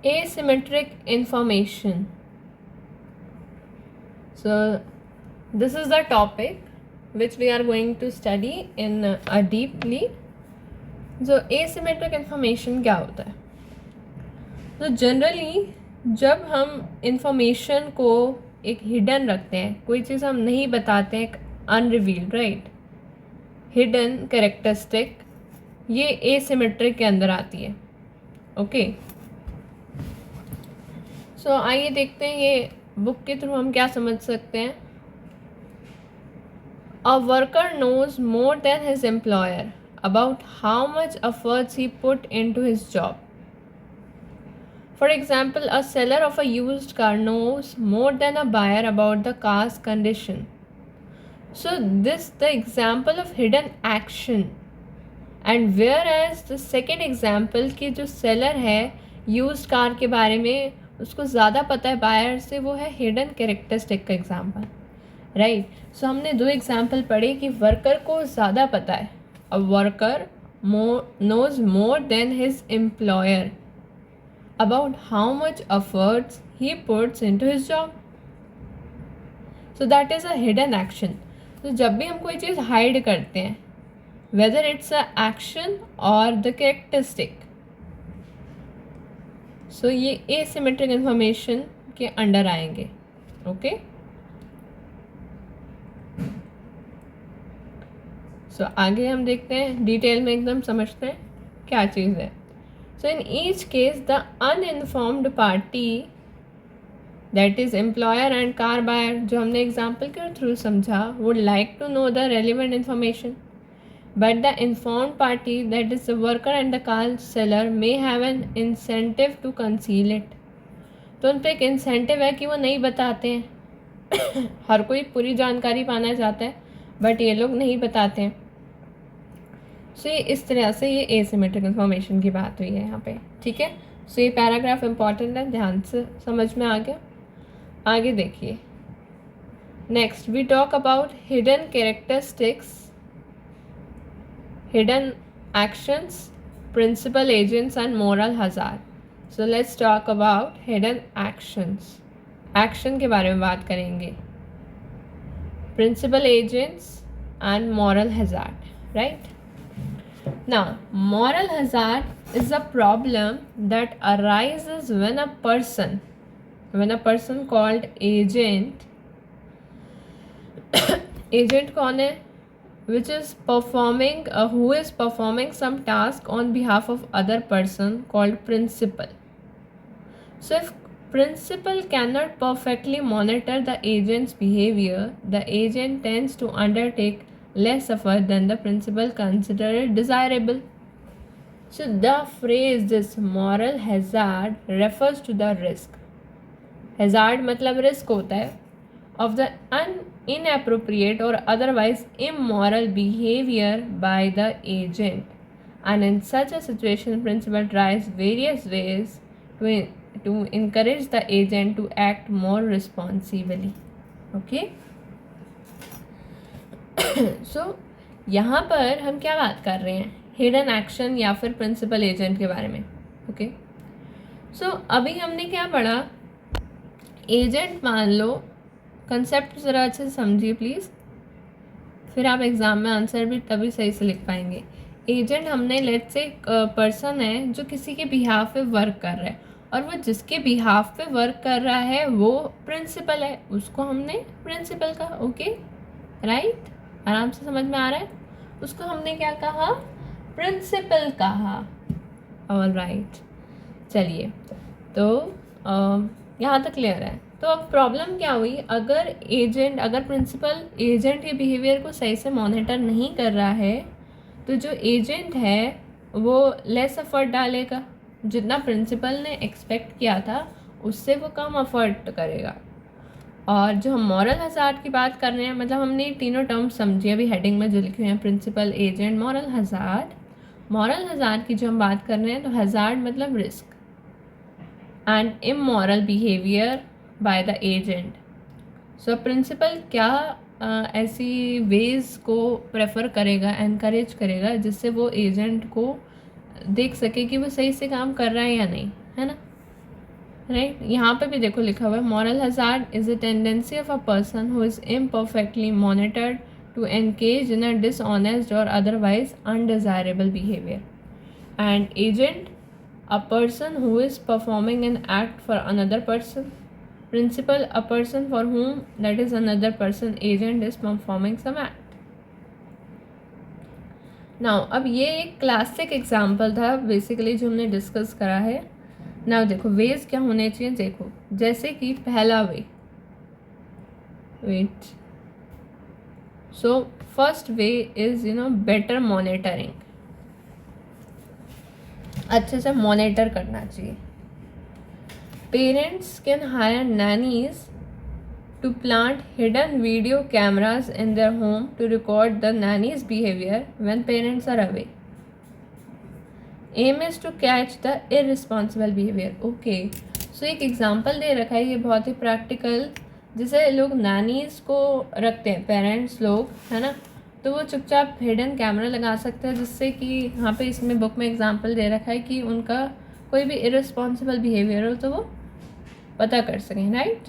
asymmetric information. So this is the topic which we are going to study in a deeply. So asymmetric information क्या होता है? तो generally जब हम information को एक हिडन रखते हैं, कोई चीज़ हम नहीं बताते हैं, एक अनरिवील्ड, राइट, हिडन कैरेक्टरिस्टिक, ये एसिमेट्रिक के अंदर आती है. ओके, सो आइए देखते हैं ये बुक के थ्रू हम क्या समझ सकते हैं. A worker knows more than his employer about how much efforts he put into his job. For example, a seller of a used car knows more than a buyer about the car's condition. So this the example of hidden action. And whereas the second example कि जो seller है used car के बारे में उसको ज़्यादा पता है buyer से, वो है hidden characteristic का example, right? So हमने दो example पढ़े कि worker को ज़्यादा पता है. A worker knows more than his employer about how much efforts he puts into his job. So that is a hidden action. तो जब भी हम कोई चीज़ हाइड करते हैं, whether it's a action or the characteristic, so ये asymmetric information के under आएंगे. ओके, सो आगे हम देखते हैं, डिटेल में एकदम समझते हैं क्या चीज़ है. So in each case, the uninformed party, that is employer and car buyer, जो हमने example के through समझा, would like to know the relevant information, but the informed party, that is the worker and the car seller, may have an incentive to conceal it. तो उन पर एक incentive है कि वो नहीं बताते हैं. हर कोई पूरी जानकारी पाना चाहता है, बट ये लोग नहीं बताते हैं. सो ये इस तरह से ये एसिमेट्रिक इन्फॉर्मेशन की बात हुई है यहाँ पे. ठीक है, सो ये पैराग्राफ इम्पॉर्टेंट है, ध्यान से समझ में आ गया. आगे देखिए, next we talk about hidden characteristics, hidden actions, principal agents and moral hazard. So let's talk about hidden actions. Action के बारे में बात करेंगे, principal agents and moral hazard, right. Now, moral hazard is a problem that arises when a person called agent, agent कौन है, which is performing, who is performing some task on behalf of other person called principal. So if principal cannot perfectly monitor the agent's behavior, the agent tends to undertake less effort than the principal consider it desirable. So the phrase this moral hazard refers to the risk. Hazard मतलब risk होता है of the inappropriate or otherwise immoral behavior by the agent, and in such a situation principal tries various ways to encourage the agent to act more responsibly. Okay. सो यहाँ पर हम क्या बात कर रहे हैं, हिडन एक्शन या फिर प्रिंसिपल एजेंट के बारे में. ओके, सो अभी हमने क्या पढ़ा, एजेंट मान लो, कंसेप्ट ज़रा अच्छे से समझिए प्लीज़, फिर आप एग्ज़ाम में आंसर भी तभी सही से लिख पाएंगे. एजेंट हमने लेट्स से एक पर्सन है जो किसी के बिहाफ पे वर्क कर रहा है, और वो जिसके बिहाफ पे वर्क कर रहा है वो प्रिंसिपल है, उसको हमने प्रिंसिपल कहा. ओके, राइट, आराम से समझ में आ रहा है. उसको हमने क्या कहा, प्रिंसिपल कहा. ऑल राइट, चलिए, तो यहाँ तक क्लियर है. तो अब प्रॉब्लम क्या हुई, अगर प्रिंसिपल एजेंट के बिहेवियर को सही से मॉनिटर नहीं कर रहा है, तो जो एजेंट है वो लेस एफर्ट डालेगा. जितना प्रिंसिपल ने एक्सपेक्ट किया था उससे वो कम एफर्ट करेगा. और जो हम मॉरल हज़ार्ड की बात कर रहे हैं, मतलब हमने तीनों टर्म्स समझी अभी हेडिंग में जो लिखे हुए हैं, principal, agent, moral hazard. Moral hazard की जो हम बात कर रहे हैं, तो हज़ार्ड मतलब risk and immoral behaviour by the agent. So principal क्या ऐसी वेज को प्रेफर करेगा, एनकरेज करेगा, जिससे वो एजेंट को देख सके कि वो सही से काम कर रहा है या नहीं, है ना. राइट। यहाँ पे भी देखो लिखा हुआ है moral hazard is a tendency of a person who is imperfectly monitored to engage in a dishonest or otherwise undesirable behaviour and agent a person who is performing an act for another person. Principal, a person for whom that is another person. Agent is performing some act. Now अब ये एक classic example था basically जो हमने discuss करा है. Now देखो veg क्या होने चाहिए. देखो जैसे कि पहला way, wait, so first way is better monitoring. अच्छे से मॉनिटर करना चाहिए. Parents can hire nannies to plant hidden video cameras in their home to record the nannies behaviour when parents are away. Aim is to catch the irresponsible behaviour. Okay, so एक example दे रखा है ये बहुत ही practical. जैसे लोग nannies को रखते हैं पेरेंट्स लोग, है ना, तो वो चुपचाप हिडन कैमरा लगा सकते हैं जिससे कि यहाँ पे इसमें बुक में एग्जांपल दे रखा है कि उनका कोई भी इररिस्पॉन्सिबल बिहेवियर हो तो वो पता कर सकें. राइट.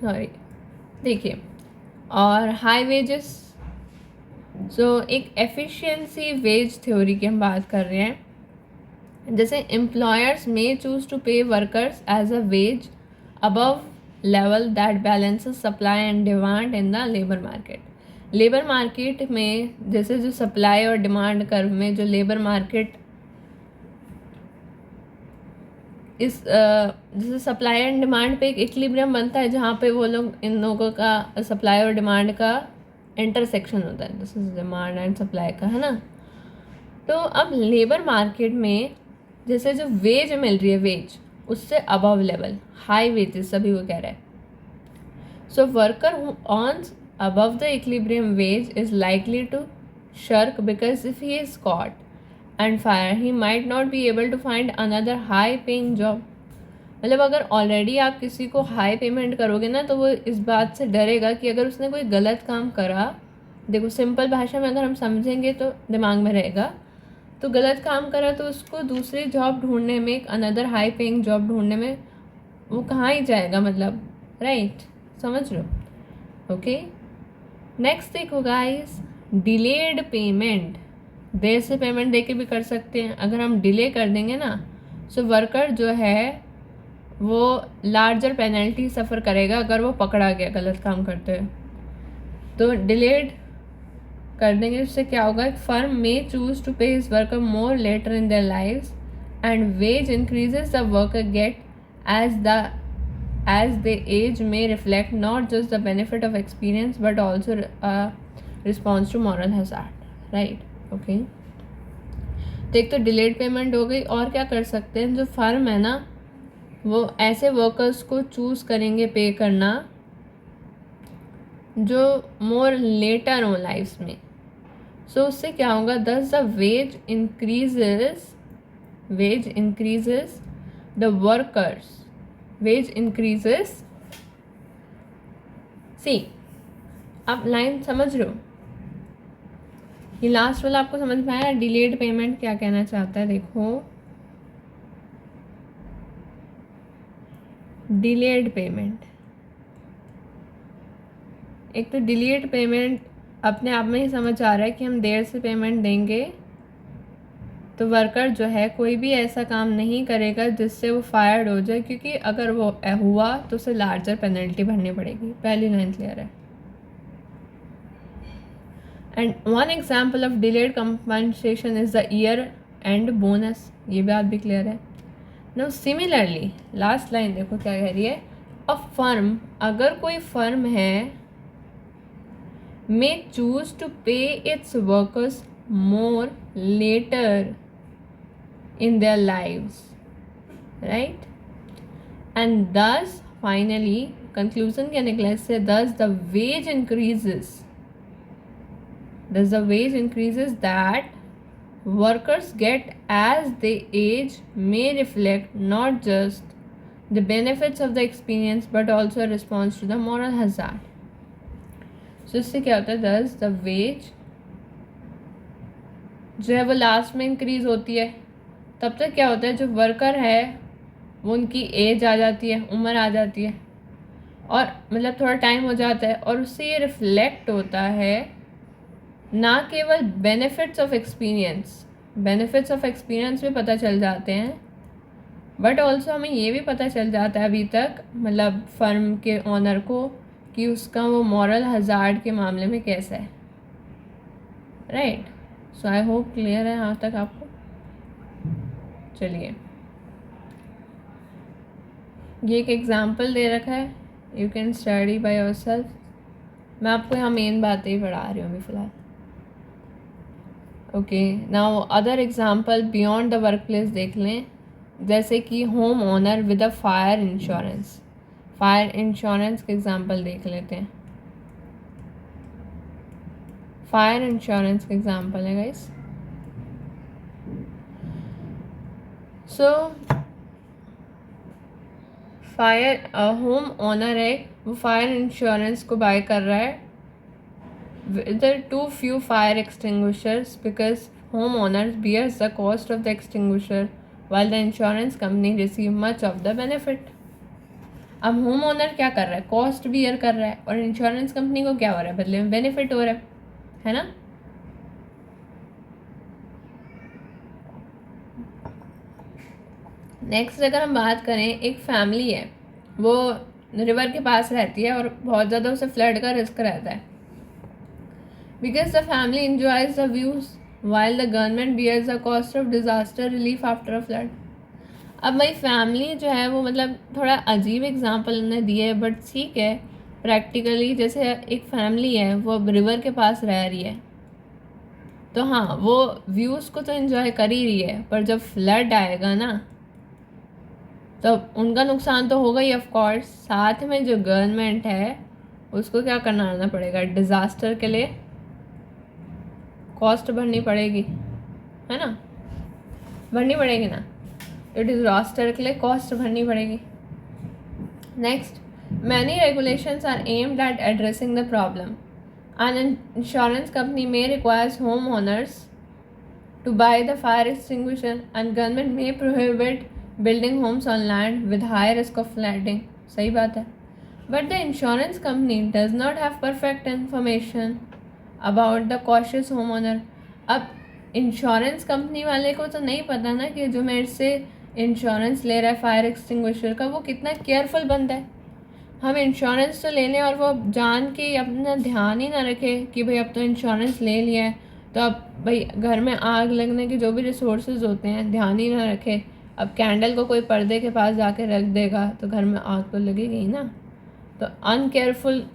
सॉरी, देखिए, और हाई वेजेस. सो एक एफिशिएंसी वेज थ्योरी की हम बात कर रहे हैं. जैसे employers may choose to pay workers as a wage above level that balances supply and demand in the labour market. Labour market में जैसे जो सप्लाई और डिमांड कर्व में जो लेबर मार्केट इस जैसे सप्लाई एंड डिमांड पे एक इक्विलिब्रियम बनता है जहाँ पे वो लोग इन लोगों का सप्लाई और डिमांड का इंटरसेक्शन होता है, this is demand and supply का, है ना. तो अब लेबर मार्केट में जैसे जो वेज मिल रही है, वेज उससे अबव लेवल, हाई वेजेस सभी को कह रहा है. So worker who earns above the equilibrium wage is likely to shirk because if he is caught and fired he might not be able to find another high paying job. मतलब अगर already आप किसी को high payment करोगे ना तो वो इस बात से डरेगा कि अगर उसने कोई गलत काम करा, देखो सिंपल भाषा में अगर हम समझेंगे तो दिमाग में रहेगा, तो गलत काम करा तो उसको दूसरी जॉब ढूंढने में, एक अनदर हाई पेइंग जॉब ढूंढने में वो कहाँ ही जाएगा, मतलब. राइट, समझ लो. ओके, नेक्स्ट देखो गाइस, डिलेड पेमेंट. देर से पेमेंट देके भी कर सकते हैं. अगर हम डिले कर देंगे ना, सो वर्कर जो है वो लार्जर पेनल्टी सफ़र करेगा अगर वो पकड़ा गया गलत काम करते हुए. तो डिलेड कर देंगे उससे क्या होगा, firm may choose to pay his worker more later in their lives and wage increases the worker get as the age may reflect not just the benefit of experience but also a response to moral hazard. right. okay, तो एक तो delayed payment हो गई. और क्या कर सकते हैं, जो फर्म है ना वो ऐसे वर्कर्स को चूज़ करेंगे पे करना जो मोर लेटर हो लाइफ में. सो उससे क्या होगा, thus the wage increases the workers, wage increases. See, आप लाइन समझ रहे हो, ये लास्ट वाला आपको समझ में आया. डिलेड पेमेंट क्या कहना चाहता है, देखो डिलेड पेमेंट, एक तो डिलेड पेमेंट अपने आप में ही समझ आ रहा है कि हम देर से पेमेंट देंगे तो वर्कर जो है कोई भी ऐसा काम नहीं करेगा जिससे वो फायर्ड हो जाए, क्योंकि अगर वो हुआ तो उसे लार्जर पेनल्टी भरनी पड़ेगी. पहली लाइन क्लियर है. And one example of delayed compensation is the year and bonus. ये बात भी क्लियर है. नो सिमिलरली लास्ट लाइन देखो क्या कह रही है, अ फर्म, अगर कोई फर्म है, may choose to pay its workers more later in their lives, right? And thus finally conclusion क्या निकला इससे, thus the wage increases that workers get as they age may reflect not just the benefits of the experience but also a response to the moral hazard. So इससे क्या होता है, thus the wage जो है वो last में increase होती है, तब तक क्या होता है, जो वर्कर है वो उनकी एज आ जाती है, उम्र आ जाती है, और मतलब थोड़ा टाइम हो जाता है, और उससे ये रिफ्लेक्ट होता है ना केवल बेनिफिट्स ऑफ एक्सपीरियंस भी पता चल जाते हैं, बट ऑल्सो हमें ये भी पता चल जाता है अभी तक मतलब फर्म के ऑनर को कि उसका वो मॉरल हजार्ड के मामले में कैसा है, right. So I hope clear है यहाँ तक आपको। चलिए, ये एक एग्जाम्पल दे रखा है, you can study by yourself. मैं आपको यहाँ मेन बातें ही पढ़ा रही हूँ अभी फ़िलहाल। Okay, now other example beyond the work place देख लें, जैसे कि home owner with a fire insurance. Fire insurance के एग्जाम्पल देख लेते हैं। फायर इंश्योरेंस का एग्जाम्पल है guys. So fire home owner है, वो फायर इंश्योरेंस को बाय कर रहा है with too few fire extinguishers because homeowners bears the cost of the extinguisher while the insurance company receive much of the benefit। अब home owner क्या कर रहा है, कॉस्ट बियर कर रहा है, और इंश्योरेंस कंपनी को क्या हो रहा है, बदले में बेनिफिट हो रहा है ना। नेक्स्ट अगर हम बात करें, एक फैमिली है, वो रिवर के पास रहती है और बहुत ज़्यादा उसे फ्लड का रिस्क रहता है, because the family enjoys the views while the government bears the cost of disaster relief after a flood। अब भाई फैमिली जो है वो मतलब थोड़ा अजीब एग्जांपल उन्होंने दिए है, बट ठीक है, प्रैक्टिकली जैसे एक फैमिली है वो अब रिवर के पास रह रही है, तो हाँ वो व्यूज़ को तो एंजॉय कर ही रही है, पर जब फ्लड आएगा ना तो उनका नुकसान तो होगा ही ऑफ कोर्स, साथ में जो गवर्नमेंट है उसको क्या करना पड़ेगा, डिज़ास्टर के लिए कॉस्ट भरनी पड़ेगी, है ना, भरनी पड़ेगी ना, तो डिज़ास्टर के लिए कॉस्ट भरनी पड़ेगी। Next, many regulations are aimed at addressing the problem. An insurance company may requires home owners to buy the fire extinguisher and government may prohibit building homes on land with high risk of flooding। सही बात है, but the insurance company does not have perfect information about the cautious homeowner। अब insurance company वाले को तो नहीं पता ना कि जो मेरे से इंश्योरेंस ले रहा है फायर एक्सटिंग्विशर का वो कितना केयरफुल बंदा है। हम इंश्योरेंस तो ले लें और वो जान के अपना ध्यान ही ना रखे कि भाई अब तो इंश्योरेंस ले लिया है तो अब भाई घर में आग लगने के जो भी रिसोर्सेज होते हैं ध्यान ही ना रखे, अब कैंडल को कोई पर्दे के पास जाके रख देगा तो घर में आग तो लगेगी ही ना। तो अनकेयरफुल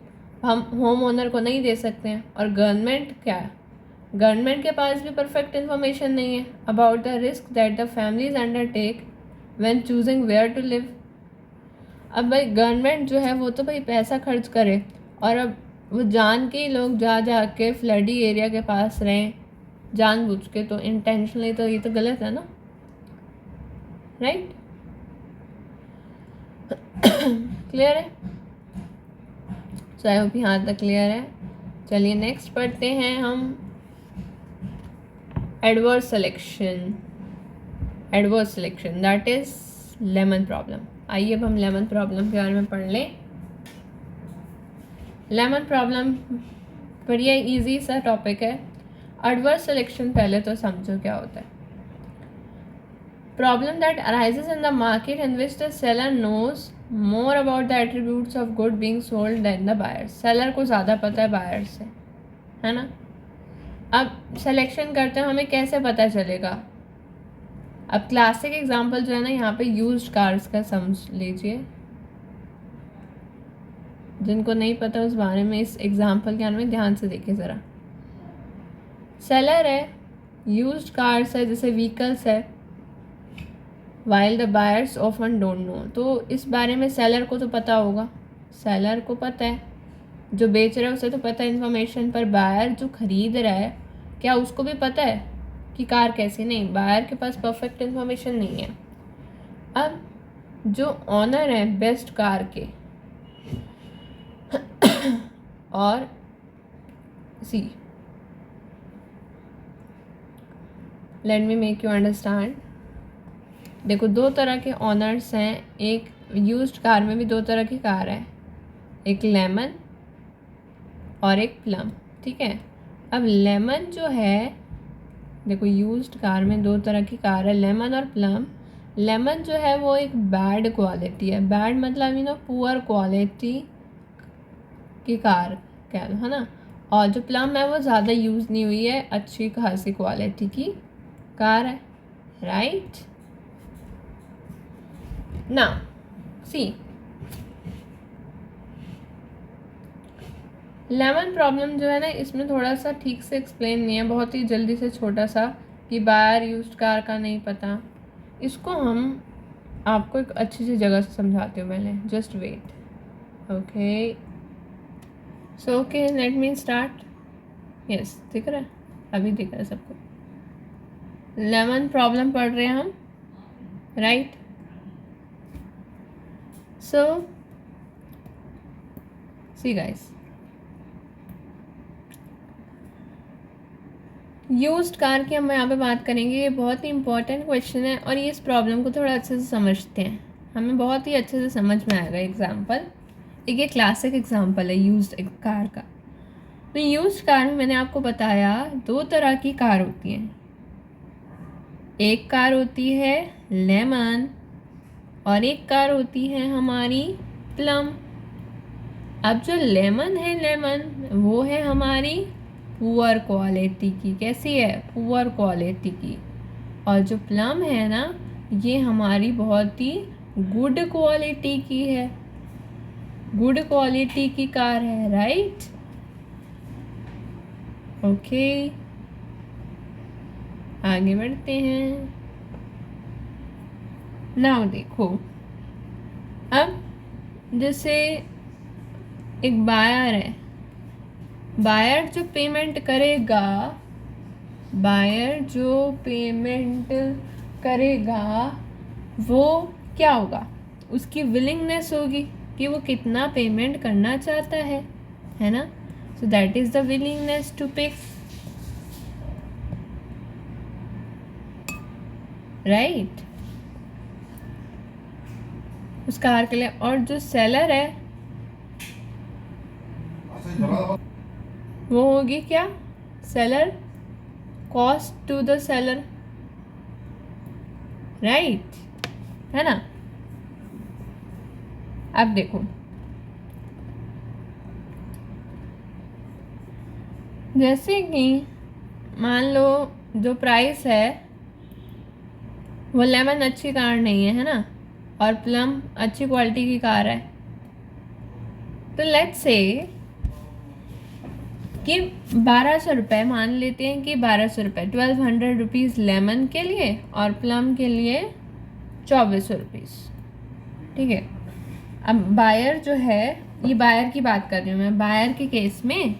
हम होम ओनर को नहीं दे सकते हैं। और गवर्नमेंट क्या है, गवर्नमेंट के पास भी परफेक्ट इन्फॉर्मेशन नहीं है about the risk that the families undertake when choosing where to live. अब भाई गवर्नमेंट जो है वो तो भाई पैसा खर्च करे और अब वो जान के ही लोग जा के फ्लडी एरिया के पास रहें जानबूझ के, तो इंटेंशनली, तो ये तो गलत है ना, राइट। क्लियर है, सो आई होप यहाँ तक क्लियर है। चलिए नेक्स्ट पढ़ते हैं हम adverse selection that is lemon problem. आइए अब हम लेमन प्रॉब्लम के बारे में पढ़ लें। लेमन प्रॉब्लम बढ़िया इजी सा टॉपिक है। एडवर्स सिलेक्शन पहले तो समझो क्या होता है। Problem that arises in the market in which the seller knows more about the attributes of good being sold than the buyers. Seller को ज़्यादा पता है बायर से, है ना। अब सिलेक्शन करते हैं, हमें कैसे पता चलेगा। अब क्लासिक एग्जांपल जो है ना यहाँ पे यूज्ड कार्स का समझ लीजिए। जिनको नहीं पता उस बारे में इस एग्जांपल के बारे में ध्यान से देखिए ज़रा। सेलर है, यूज्ड कार्स है जैसे व्हीकल्स है, while the buyers often don't know. तो इस बारे में सेलर को तो पता होगा, सेलर को पता है, जो बेच रहा है उसे तो पता है इन्फॉर्मेशन, पर बायर जो खरीद रहा है क्या उसको भी पता है कि कार कैसी, नहीं, बायर के पास परफेक्ट इन्फॉर्मेशन नहीं है। अब जो ऑनर है बेस्ट कार के और let me make you understand. देखो, दो तरह के ऑनर्स हैं। एक यूज्ड कार में भी दो तरह की कार है, एक लेमन और एक प्लम, ठीक है। अब लेमन जो है, देखो यूज्ड कार में दो तरह की कार है, लेमन और प्लम। लेमन जो है वो एक बैड क्वालिटी है, बैड मतलब पुअर क्वालिटी की कार कह लो, है ना। और जो प्लम है वो ज़्यादा यूज़ नहीं हुई है, अच्छी खासी क्वालिटी की कार है, राइट। ना सी, लेमन प्रॉब्लम जो है ना, इसमें थोड़ा सा ठीक से एक्सप्लेन नहीं है, बहुत ही जल्दी से छोटा सा कि बायर यूज्ड कार का नहीं पता। इसको हम आपको एक अच्छी सी जगह से समझाते हो पहले, just wait, okay. So okay, let me start. Yes, दिख रहा है, अभी दिख रहा है सबको। लेमन प्रॉब्लम पढ़ रहे हैं हम, राइट। सो सी गाइस, यूज्ड कार की हम यहाँ पे बात करेंगे। ये बहुत ही इंपॉर्टेंट क्वेश्चन है और ये इस प्रॉब्लम को थोड़ा अच्छे से समझते हैं, हमें बहुत ही अच्छे से समझ में आएगा। एग्जाम्पल, एक ये क्लासिक एग्जाम्पल है यूज्ड कार का। तो यूज्ड कार में मैंने आपको बताया दो तरह की कार होती हैं। एक कार होती है लेमन और एक कार होती है हमारी प्लम। अब जो लेमन है, लेमन वो है हमारी पुअर क्वालिटी की। कैसी है? पुअर क्वालिटी की। और जो प्लम है ना, ये हमारी बहुत ही गुड क्वालिटी की है, गुड क्वालिटी की कार है, राइट। ओके, आगे बढ़ते हैं। नाउ देखो, अब जैसे एक बायर है, बायर जो पेमेंट करेगा, बायर जो पेमेंट करेगा वो क्या होगा? उसकी विलिंगनेस होगी कि वो कितना पेमेंट करना चाहता है ना। So that is the willingness to pay, right, उस कार के लिए। और जो सेलर है वो होगी क्या? Seller, cost to the seller, right, है ना। अब देखो, जैसे कि मान लो जो प्राइस है वो लेमन अच्छी कार नहीं है ना, और प्लम अच्छी क्वालिटी की कार है। तो लेट्स से कि 1200 रुपये, मान लेते हैं कि 1200 रुपये, 1200 रुपीज़ लेमन के लिए और प्लम के लिए 2400 रुपीज़, ठीक है। अब बायर जो है, ये बायर की बात कर रही हूँ मैं, बायर के केस में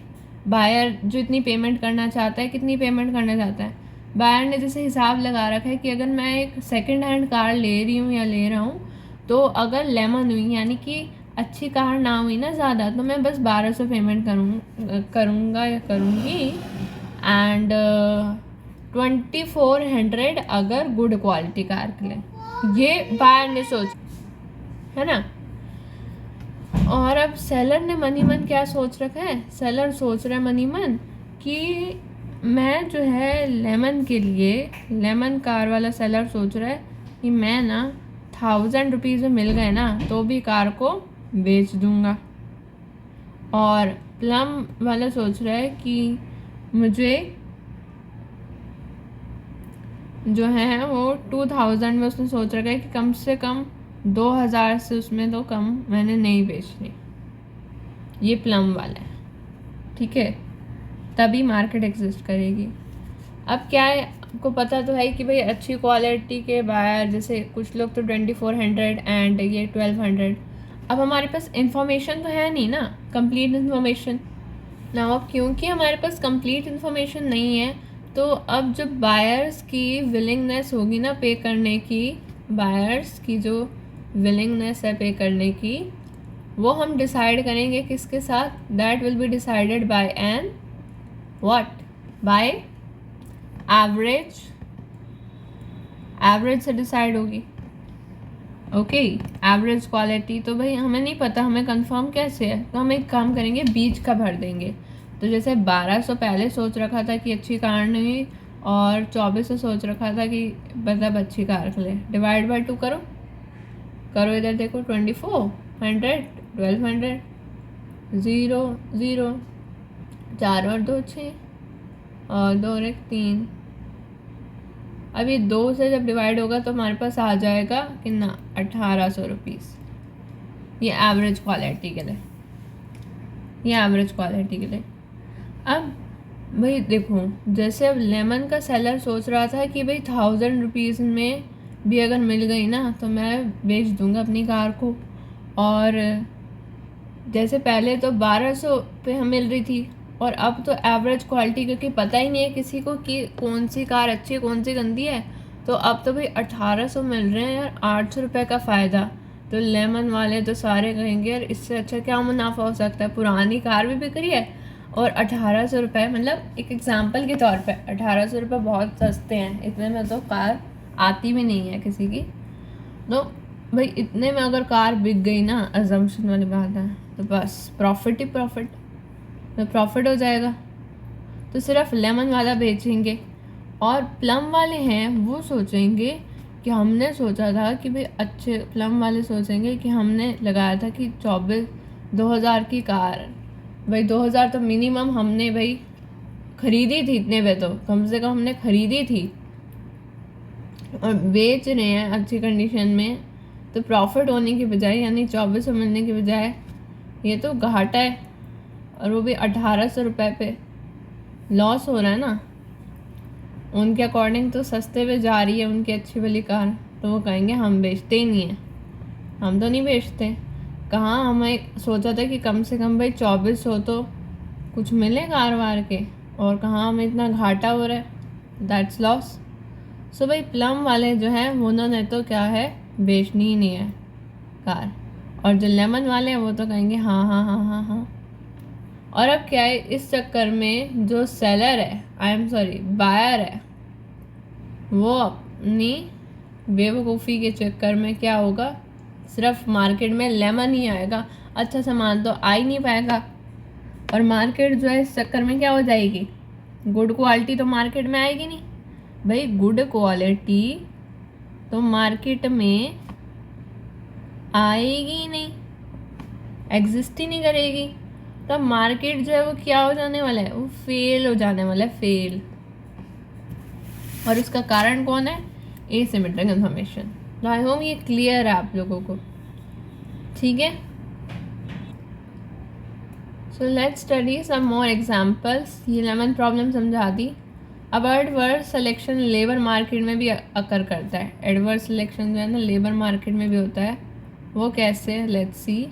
बायर जो इतनी पेमेंट करना चाहता है, कितनी पेमेंट करना चाहता है, बायर ने जैसे हिसाब लगा रखा है कि अगर मैं एक सेकंड हैंड कार ले रही हूँ या ले रहा हूँ, तो अगर लेमन हुई यानी कि अच्छी कार ना हुई ना ज़्यादा, तो मैं बस 1200 पेमेंट करूँगा या करूँगी, एंड 2400 अगर गुड क्वालिटी कार के लिए। ये बायर ने सोच, है ना। और अब सेलर ने मनी मन क्या सोच रखा है? सेलर सोच रहा है मनी मन कि मैं जो है लेमन के लिए, लेमन कार वाला सेलर सोच रहा है कि मैं ना 1000 रुपीज़ में मिल गए ना तो भी कार को बेच दूंगा। और प्लम वाला सोच रहा है कि मुझे जो है वो 2000 में, उसने सोच रखा है कि कम से कम 2000 से उसमें तो कम मैंने नहीं बेचनी। ये प्लम वाला है, ठीक है, तभी मार्केट एग्जिस्ट करेगी। अब क्या है, आपको पता तो है कि भाई अच्छी क्वालिटी के बायर, जैसे कुछ लोग तो 2400 एंड ये 1200। अब हमारे पास इंफॉर्मेशन तो है नहीं ना, कंप्लीट इंफॉर्मेशन ना। अब क्योंकि हमारे पास कंप्लीट इंफॉर्मेशन नहीं है, तो अब जब बायर्स की विलिंगनेस होगी ना पे करने की, बायर्स की जो विलिंगनेस है पे करने की, वो हम डिसाइड करेंगे किसके साथ? That will be decided by an what? By average average से डिसाइड होगी। ओके, एवरेज क्वालिटी तो भाई हमें नहीं पता, हमें कंफर्म कैसे है, तो हम एक काम करेंगे, बीच का भर देंगे। तो जैसे 1200 पहले सोच रखा था कि अच्छी कार नहीं, और 2400 सोच रखा था कि मतलब अच्छी कार ले, डिवाइड बाय 2 करो। इधर देखो, 2400, 1200, 0 0, 4 और 2 6, और 2 और 1 3। अब ये 2 से जब डिवाइड होगा तो हमारे पास आ जाएगा कितना, 1800 रुपीज़। ये एवरेज क्वालिटी के लिए, अब भाई देखो, जैसे अब लेमन का सेलर सोच रहा था कि भाई 1000 रुपीज़ में भी अगर मिल गई ना तो मैं बेच दूंगा अपनी कार को। और जैसे पहले तो 1200 पे हम मिल रही थी, और अब तो एवरेज क्वालिटी, क्योंकि पता ही नहीं है किसी को कि कौन सी कार अच्छी है कौन सी गंदी है, तो अब तो भाई 1800 मिल रहे हैं यार, 800 रुपये का फ़ायदा। तो लेमन वाले तो सारे कहेंगे यार इससे अच्छा क्या मुनाफा हो सकता है, पुरानी कार भी बिक रही है और 1800 रुपये, मतलब एक एग्जांपल के तौर पे 1800 रुपये बहुत सस्ते हैं, इतने में तो कार आती भी नहीं है किसी की। तो भाई इतने में अगर कार बिक गई ना, अजम्पशन वाली बात है, तो बस प्रॉफिट ही प्रॉफिट, तो प्रॉफिट हो जाएगा। तो सिर्फ लेमन वाला बेचेंगे, और प्लम वाले हैं वो सोचेंगे कि हमने सोचा था कि भाई अच्छे, प्लम वाले सोचेंगे कि हमने लगाया था कि 2000 की कार, भाई 2000 तो मिनिमम हमने भाई खरीदी थी, इतने पे तो कम से कम हमने खरीदी थी, और बेच रहे हैं अच्छी कंडीशन में, तो प्रॉफिट होने की बजाय, यानी 2400 मिलने की बजाय ये तो घाटा है, और वो भी 1800 रुपये पे लॉस हो रहा है ना। उनके अकॉर्डिंग तो सस्ते पे जा रही है उनकी अच्छी वाली कार, तो वो कहेंगे हम बेचते ही नहीं हैं, हम तो नहीं बेचते। कहाँ हमें सोचा था कि कम से कम भाई 2400 तो कुछ मिले कार वार के, और कहाँ हमें इतना घाटा हो रहा है, दैट्स लॉस। सो भाई प्लम वाले जो हैं उन्होंने तो क्या है, बेचनी ही नहीं है कार, और जो लेमन वाले हैं वो तो कहेंगे हाँ हाँ हाँ हाँ हाँ। और अब क्या है, इस चक्कर में जो सेलर है, बायर है, वो अपनी बेवकूफ़ी के चक्कर में क्या होगा, सिर्फ मार्केट में लेमन ही आएगा, अच्छा सामान तो आ ही नहीं पाएगा। और मार्केट जो है इस चक्कर में क्या हो जाएगी, गुड क्वालिटी तो मार्केट में आएगी नहीं भाई, गुड क्वालिटी तो मार्केट में आएगी ही नहीं, एग्जिस्ट ही नहीं करेगी। तो मार्केट जो है वो क्या हो जाने वाला है, वो फेल हो जाने वाला है, फेल। और उसका कारण कौन है, एसिमेट्रिक इन्फॉर्मेशन। तो आई होप ये क्लियर है आप लोगों को, ठीक है। So let's study some more examples. ये लेमन प्रॉब्लम समझा दी। अब एडवर्स सिलेक्शन लेबर मार्केट में भी अकर करता है, एडवर्स सिलेक्शन जो है ना लेबर मार्केट में भी होता है, वो कैसे, लेट्स सी।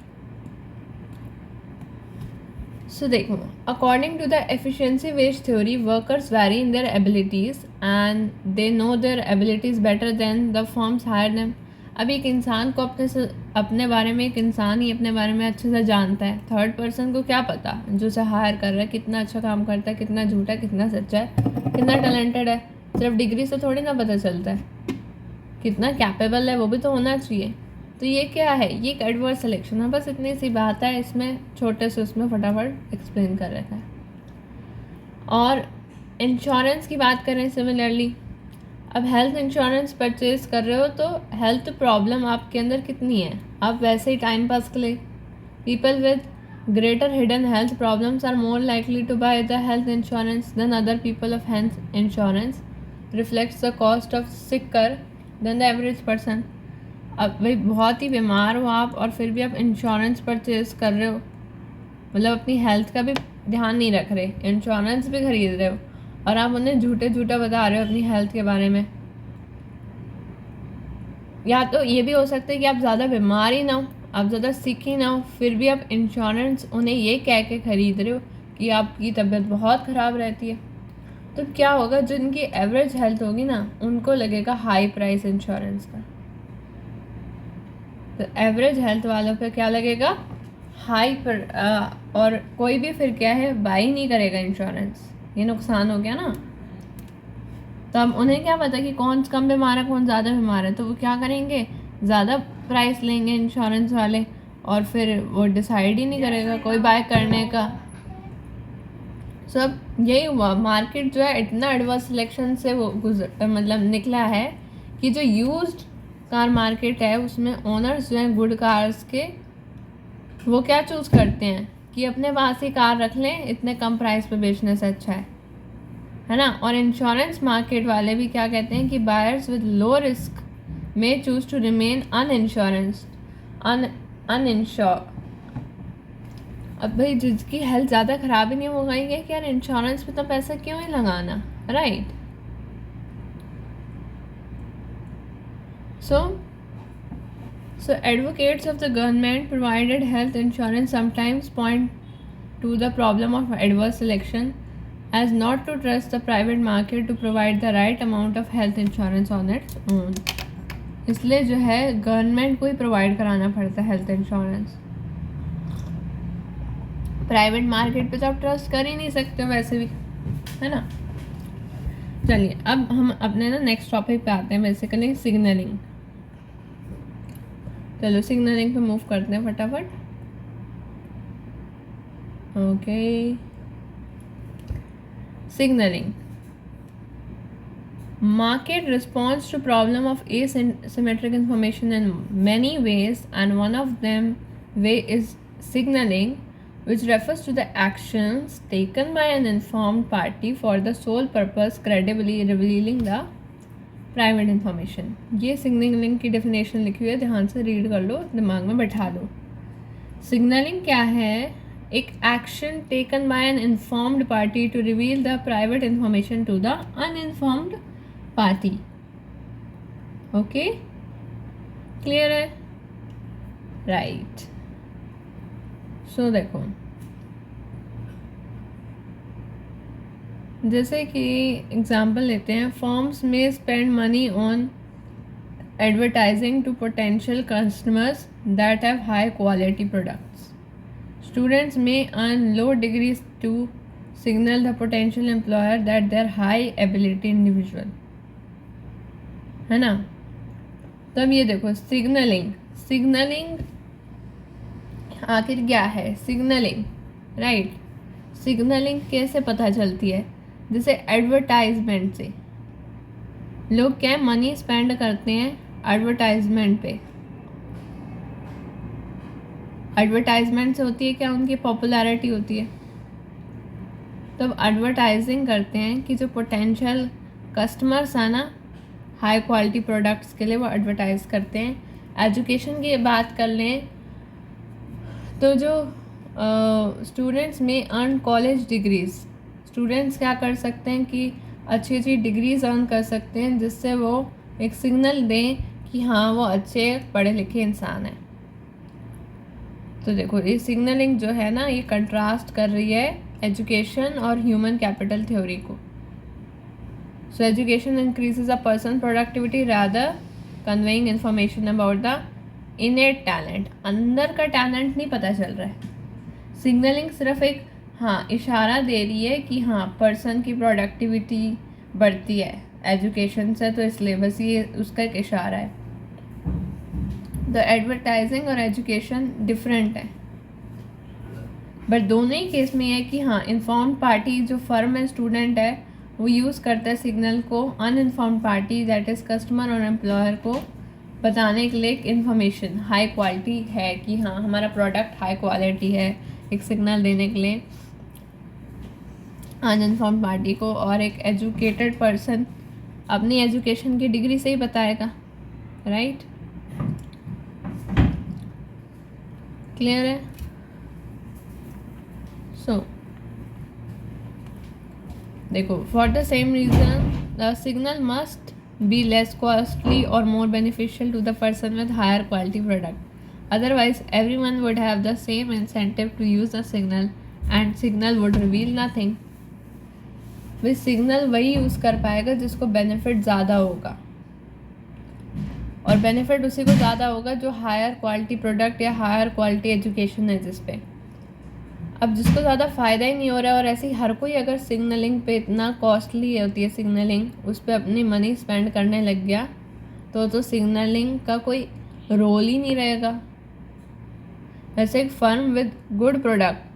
सो देखो, according to the efficiency wage theory, workers vary in their abilities and they know their abilities better than the firms hire them. अब एक इंसान को अपने बारे में, एक इंसान ही अपने बारे में अच्छे से जानता है, थर्ड पर्सन को क्या पता जो उसे हायर कर रहा है कितना अच्छा काम करता है, कितना झूठा है, कितना सच्चा है, कितना टैलेंटेड है। सिर्फ डिग्री से थोड़ी ना पता चलता है, कितना कैपेबल है वो भी तो होना चाहिए। तो ये क्या है, ये एक एडवर्स सिलेक्शन है, बस इतनी सी बात है इसमें, छोटे से उसमें फटाफट एक्सप्लेन कर रखा है। और इंश्योरेंस की बात करें सिमिलरली, अब हेल्थ इंश्योरेंस परचेज कर रहे हो तो हेल्थ प्रॉब्लम आपके अंदर कितनी है, आप वैसे ही टाइम पास के लिए, people with greater hidden health problems are more likely to buy the health insurance than other people of health insurance reflects the cost of sicker than the average person। अब भाई बहुत ही बीमार हो आप और फिर भी आप इंश्योरेंस परचेज कर रहे हो, मतलब अपनी हेल्थ का भी ध्यान नहीं रख रहे, इंश्योरेंस भी खरीद रहे हो, और आप उन्हें झूठा बता रहे हो अपनी हेल्थ के बारे में। या तो ये भी हो सकता है कि आप ज़्यादा बीमार ही ना हो, आप ज़्यादा सिक ही ना हो, फिर भी आप इंश्योरेंस उन्हें ये कह के ख़रीद रहे हो कि आपकी तबीयत बहुत ख़राब रहती है। तो क्या होगा, जिनकी एवरेज हेल्थ होगी ना उनको लगेगा हाई प्राइस इंश्योरेंस का, तो एवरेज हेल्थ वालों पे क्या लगेगा, हाई पर, और कोई भी फिर क्या है बाई नहीं करेगा इंश्योरेंस, ये नुकसान हो गया ना। तो अब उन्हें क्या पता कि कौन कम बीमार है कौन ज़्यादा बीमार है, तो वो क्या करेंगे, ज़्यादा प्राइस लेंगे इंश्योरेंस वाले, और फिर वो डिसाइड ही नहीं करेगा कोई बाय करने का। सब यही हुआ, मार्केट जो है इतना एडवर्स सिलेक्शन से वो मतलब निकला है कि जो यूज्ड कार मार्केट है उसमें ओनर्स जो हैं गुड कार्स के, वो क्या चूज़ करते हैं कि अपने पास ही कार रख लें, इतने कम प्राइस पे बेचने से अच्छा है ना। और इंश्योरेंस मार्केट वाले भी क्या कहते हैं कि buyers with low risk may choose to remain uninsured. अब भाई जिसकी हेल्थ ज़्यादा ख़राब ही नहीं हो गई है कि यार इंश्योरेंस पे तो पैसा क्यों ही लगाना, right. So advocates of the government provided health insurance sometimes point to the problem of adverse selection as not to trust the private market to provide the right amount of health insurance on its own. इसलिए जो है government को ही provide कराना पड़ता है health insurance, private market पे तो आप ट्रस्ट कर ही नहीं सकते वैसे भी, है ना। चलिए अब हम अपने ना नेक्स्ट टॉपिक पे आते हैं, बेसिकली सिग्नलिंग। चलो सिग्नलिंग पे मूव करते हैं फटाफट। Okay, signalling market responds to problem of asymmetric information in many ways, and one of them way is signaling, which refers to the actions taken by an informed party for the sole purpose credibly revealing the private information। ये signalling की definition लिखी हुई है, ध्यान से read कर लो, दिमाग में बैठा लो। सिग्नलिंग क्या है, एक action taken by an informed party to reveal the private information to the uninformed party. Okay, clear है, राइट। सो देखो, जैसे कि एग्जांपल लेते हैं, firms may spend money on advertising to potential customers that have high quality products. Students may earn low degrees to signal the potential employer that they are high ability individual, है ना। तब ये देखो signalling आखिर क्या है, signalling, right. Signalling कैसे पता चलती है, जैसे एडवर्टाइजमेंट से। लोग क्या मनी स्पेंड करते हैं एडवर्टाइजमेंट पे, एडवर्टाइजमेंट से होती है क्या, उनकी पॉपुलैरिटी होती है। तब एडवर्टाइजिंग करते हैं कि जो पोटेंशियल कस्टमर्स हैं ना हाई क्वालिटी प्रोडक्ट्स के लिए, वो एडवर्टाइज़ करते हैं। एजुकेशन की बात कर लें तो जो students may earn college degrees, students क्या कर सकते हैं कि अच्छी अच्छी डिग्रीज अर्न कर सकते हैं, जिससे वो एक सिग्नल दें कि हाँ वो अच्छे पढ़े लिखे इंसान हैं। तो देखो ये सिग्नलिंग जो है ना, ये कंट्रास्ट कर रही है एजुकेशन और ह्यूमन कैपिटल थ्योरी को। So education increases a person's productivity rather conveying information about the innate talent। अंदर का टैलेंट नहीं पता चल रहा है। सिग्नलिंग सिर्फ एक इशारा दे रही है कि पर्सन की प्रोडक्टिविटी बढ़ती है एजुकेशन से, तो इसलिए बस ये उसका एक इशारा है। तो एडवर्टाइजिंग और एजुकेशन डिफरेंट है, बट दोनों ही केस में है कि इन्फॉर्म्ड पार्टी जो फर्म है, स्टूडेंट है, वो यूज़ करता है सिग्नल को uninformed party that is customer और एम्प्लॉयर को बताने के लिए एक इन्फॉर्मेशन हाई क्वालिटी है कि हमारा प्रोडक्ट हाई क्वालिटी है, एक सिग्नल देने के लिए अनइन्फॉर्म्ड पार्टी को। और एक एजुकेटेड पर्सन अपनी एजुकेशन की डिग्री से ही बताएगा, राइट। क्लियर है। सो देखो, for the same reason the signal must be less costly or more beneficial to the person with higher quality product, otherwise everyone would have the same incentive to use the signal and signal would reveal nothing. वे signal वही use कर पाएगा जिसको benefit ज़्यादा होगा, और benefit उसी को ज़्यादा होगा जो हायर क्वालिटी प्रोडक्ट या हायर क्वालिटी एजुकेशन है जिस पे। अब जिसको ज़्यादा फ़ायदा ही नहीं हो रहा है और ऐसे ही हर कोई अगर सिग्नलिंग पे इतना कॉस्टली होती है सिग्नलिंग, उस पर अपनी मनी स्पेंड करने लग गया तो सिग्नलिंग का कोई रोल ही नहीं रहेगा। वैसे एक firm with good product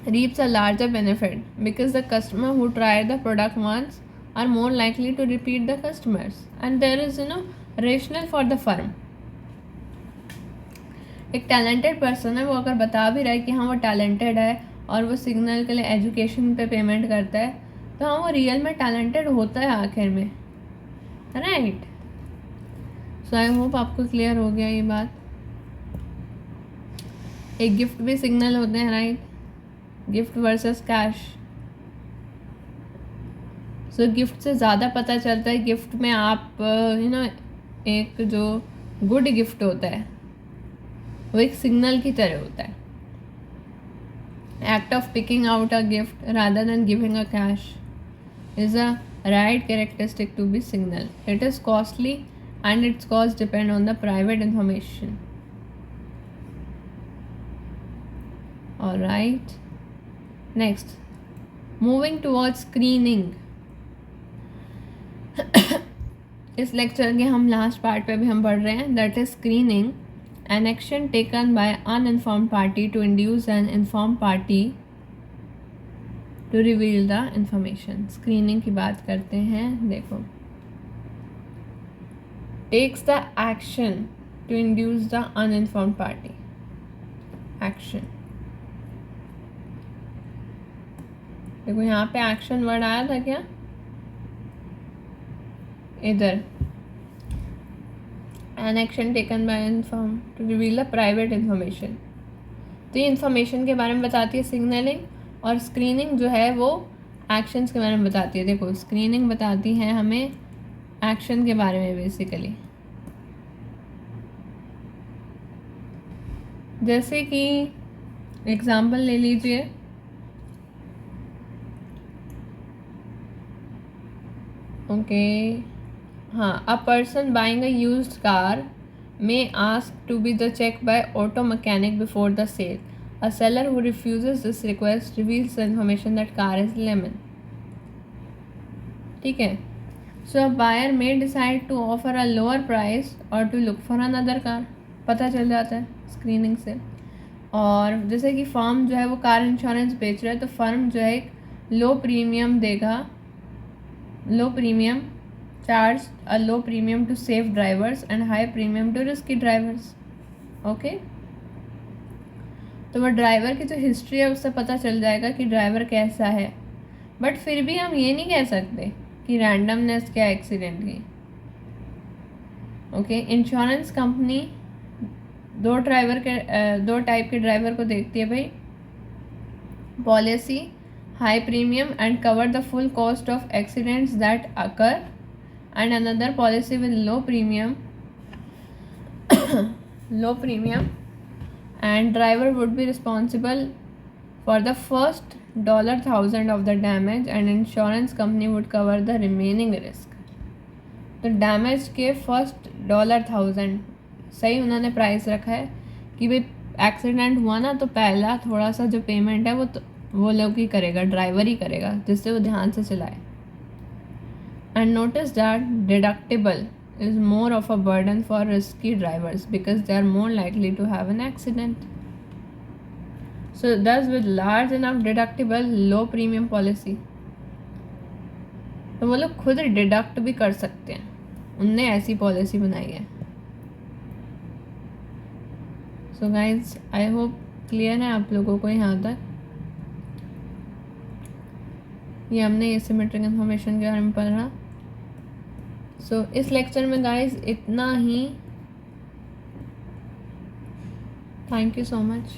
reaps a larger benefit because the customer who try the product once are more likely to repeat the customers and there is rational for the firm। एक talented person है, वो अगर बता भी रहा है कि हाँ वो टैलेंटेड है और वो सिग्नल के लिए एजुकेशन पे पेमेंट करता है, तो हाँ वो रियल में टैलेंटेड होता है आखिर में, राइट। सो आई होप आपको क्लियर हो गया ये बात। एक गिफ्ट भी सिग्नल होते हैं, राइट, गिफ्ट वर्सेस कैश। सो गिफ्ट से ज़्यादा पता चलता है, गिफ्ट में आप एक जो गुड गिफ्ट होता है वो एक सिग्नल की तरह होता है। Act of picking out a gift rather than giving a cash is a right characteristic to be signal. It is costly and its cost depend on the private information. Alright, next moving towards screening. इस lecture के हम last part पे भी हम पढ़ रहे हैं, that is screening, an action taken by uninformed party to induce an informed party to reveal the information। Screening की बात करते हैं। देखो, takes the action to induce the uninformed party, action। देखो यहाँ पे एक्शन वर्ड आया था क्या, इधर an action taken by inform to reveal a private information। तो ये इन्फॉर्मेशन के बारे में बताती है सिग्नलिंग, और स्क्रीनिंग जो है वो एक्शंस के बारे में बताती है। देखो स्क्रीनिंग बताती है हमें एक्शन के बारे में बेसिकली, जैसे कि एग्जांपल ले लीजिए, ओके हाँ, a person buying a used car may ask to be the check by auto mechanic before the sale. A seller who refuses this request reveals the information that car is lemon. ठीक है, so a buyer may decide to offer a lower price or to look for another car. पता चल जाता है screening से। और जैसे कि फर्म जो है वो कार इंश्योरेंस बेच रहा है, तो फर्म जो है एक लो प्रीमियम देगा, लो premium charge a low premium to safe drivers and high premium to risky drivers। Okay, तो वो ड्राइवर की जो हिस्ट्री है उससे पता चल जाएगा कि ड्राइवर कैसा है, बट फिर भी हम ये नहीं कह सकते कि रैंडमनेस क्या एक्सीडेंट की। ओके, इंश्योरेंस कंपनी दो टाइप के ड्राइवर को देखती है भाई, policy high premium and cover the full cost of accidents that occur, and another policy with low premium and driver would be responsible for the first $1,000 of the damage and insurance company would cover the remaining risk। तो damage के first $1,000 सही उन्होंने price रखा है कि भाई accident हुआ ना, तो पहला थोड़ा सा जो पेमेंट है वो लोग ही करेगा, ड्राइवर ही करेगा, जिससे वो ध्यान से चलाए। And notice that deductible is more of a burden for risky drivers because they are more likely to have an accident। So thus with large enough deductible, low premium policy, तो वो लोग खुद डिडक्ट भी कर सकते हैं, उनने ऐसी पॉलिसी बनाई है। So guys I hope clear है आप लोगों को यहाँ तक। ये हमने एसिमेट्रिक इन्फॉर्मेशन के बारे में पढ़ा। सो इस लेक्चर में गाइज इतना ही। Thank you so much.